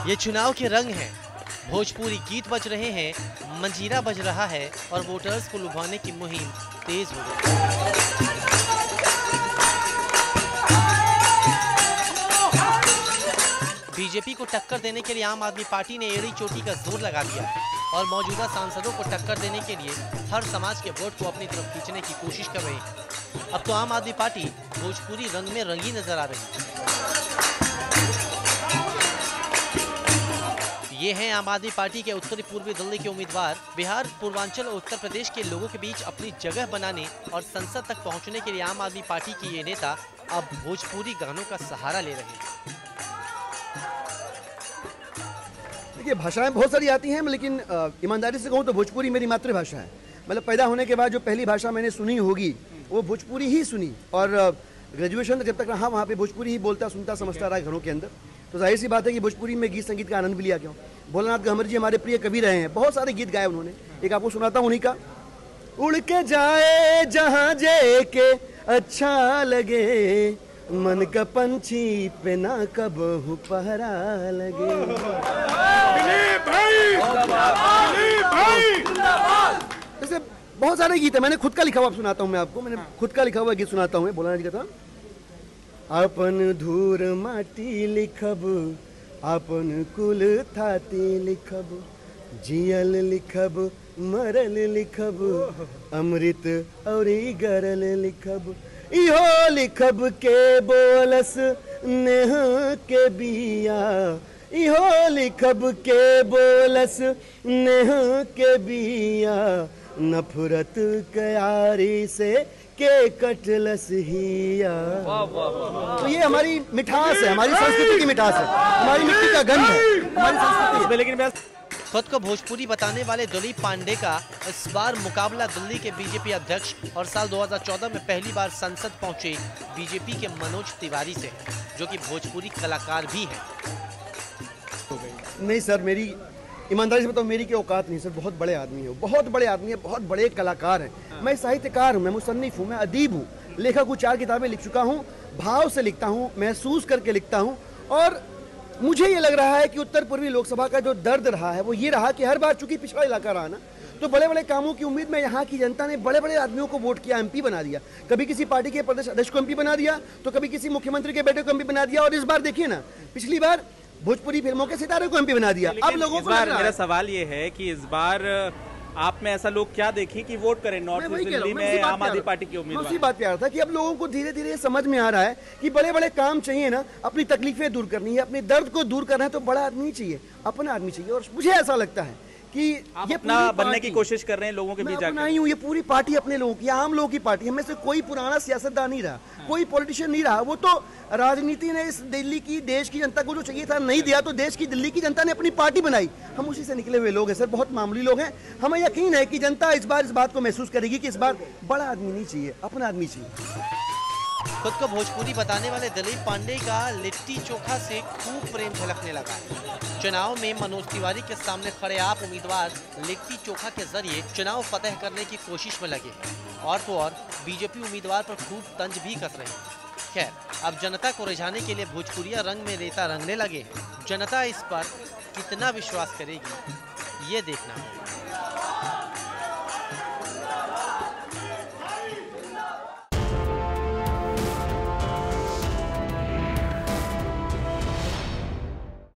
ये चुनाव के रंग हैं। भोजपुरी गीत बज रहे हैं, मंजीरा बज रहा है और वोटर्स को लुभाने की मुहिम तेज हो गई। बीजेपी को टक्कर देने के लिए आम आदमी पार्टी ने एड़ी चोटी का जोर लगा दिया और मौजूदा सांसदों को टक्कर देने के लिए हर समाज के वोट को अपनी तरफ खींचने की कोशिश कर रहे हैं। अब तो आम आदमी पार्टी भोजपुरी रंग में रंगी नजर आ रही है। ये हैं आम आदमी पार्टी के उत्तरी पूर्वी दिल्ली के उम्मीदवार। बिहार, पूर्वांचल और उत्तर प्रदेश के लोगों के बीच अपनी जगह बनाने और संसद तक पहुंचने के लिए आम आदमी पार्टी की ये नेता अब भोजपुरी गानों का सहारा ले रहे हैं। देखिए, भाषाएं बहुत सारी आती हैं, लेकिन ईमानदारी से कहूँ तो भोजपुरी मेरी मातृभाषा है। मतलब पैदा होने के बाद जो पहली भाषा मैंने सुनी होगी वो भोजपुरी ही सुनी, और ग्रेजुएशन जब तक रहा वहाँ पे भोजपुरी ही बोलता सुनता समझता रहा घरों के अंदर। तो जाहिर सी बात है कि भोजपुरी में गीत संगीत का आनंद भी लिया। क्यों, भोलानाथ गहमर जी हमारे प्रिय कवि रहे हैं, बहुत सारे गीत गाए उन्होंने। एक आपको सुनाता हूँ उन्हीं का। उड़ के जाए जहाँ जे के अच्छा लगे, मन का पंछी पे ना कबहू पहरा लगे। जैसे बहुत सारे गीत है, मैंने खुद का लिखा हुआ सुनाता हूँ मैं आपको। मैंने खुद का लिखा हुआ गीत सुनाता हूँ, भोलानाथ जी का था। अपन धूर माटी लिखब, अपन कुल थाती लिखब, जियल लिखब, मरल लिखब, अमृत और गरल लिखब, इहो लिखब के बोलस नेह के बिया, इहो लिखब के बोलस नेह के बिया, नफरत कयारी से के कटलस हिया। तो ये हमारी मिठास है, हमारी संस्कृति की मिठास है, हमारी मिट्टी का गंध है, हमारी संस्कृति। लेकिन खुद को भोजपुरी बताने वाले दिलीप पांडे का इस बार मुकाबला दिल्ली के बीजेपी अध्यक्ष और साल 2014 में पहली बार संसद पहुंचे बीजेपी के मनोज तिवारी से है, जो कि भोजपुरी कलाकार भी हैं। नहीं सर, मेरी ईमानदारी से बताओ, मेरी की औकात नहीं सर। बहुत बड़े आदमी है, बहुत बड़े आदमी है, बहुत बड़े कलाकार हैं। मैं साहित्यकार हूँ, मैं मुसन्निफ हूँ, मैं अदीब हूँ, लेखक हूँ, 4 किताबें लिख चुका हूँ, भाव से लिखता हूँ, महसूस करके लिखता हूँ। और मुझे ये लग रहा है कि उत्तर पूर्वी लोकसभा का जो दर्द रहा है वो ये रहा कि हर बार चूंकि पिछड़ा इलाका रहा ना, तो बड़े बड़े कामों की उम्मीद में यहाँ की जनता ने बड़े बड़े आदमियों को वोट किया, एमपी बना दिया। कभी किसी पार्टी के प्रदेश अध्यक्ष को एमपी बना दिया, तो कभी किसी मुख्यमंत्री के बेटे को एमपी बना दिया। और इस बार देखिए ना, पिछली बार भोजपुरी फिल्मों के सितारे को एमपी बना दिया। अब लोगों को मेरा सवाल ये है कि इस बार आप में ऐसा लोग क्या देखें कि वोट करें नॉर्थ ईस्ट दिल्ली में आम आदमी पार्टी की उम्मीदवार। उसी बात पे आ रहा था कि अब लोगों को धीरे धीरे समझ में आ रहा है कि बड़े बड़े काम चाहिए ना, अपनी तकलीफें दूर करनी है, अपने दर्द को दूर करना है, तो बड़ा आदमी चाहिए, अपना आदमी चाहिए। और मुझे ऐसा लगता है कि ये अपना बनने की कोशिश कर रहे हैं लोगों के बीच जाकर। नहीं हूँ, ये पूरी पार्टी अपने लोगों की, आम लोगों की पार्टी। हमें से कोई पुराना सियासतदान नहीं रहा, कोई पॉलिटिशियन नहीं रहा। वो तो राजनीति ने इस दिल्ली की, देश की जनता को जो चाहिए था नहीं दिया, तो देश की, दिल्ली की जनता ने अपनी पार्टी बनाई। हम उसी से निकले हुए लोग हैं सर, बहुत मामूली लोग हैं। हमें यकीन है कि जनता इस बार इस बात को महसूस करेगी कि इस बार बड़ा आदमी नहीं चाहिए, अपना आदमी चाहिए। खुद को भोजपुरी बताने वाले दिलीप पांडे का लिट्टी चोखा से खूब प्रेम झलकने लगा है। चुनाव में मनोज तिवारी के सामने खड़े आप उम्मीदवार लिट्टी चोखा के जरिए चुनाव फतेह करने की कोशिश में लगे हैं, और तो और बीजेपी उम्मीदवार पर खूब तंज भी कस रहे हैं। खैर, अब जनता को रिझाने के लिए भोजपुरिया रंग में रेता रंगने लगे हैं। जनता इस पर कितना विश्वास करेगी, ये देखना है।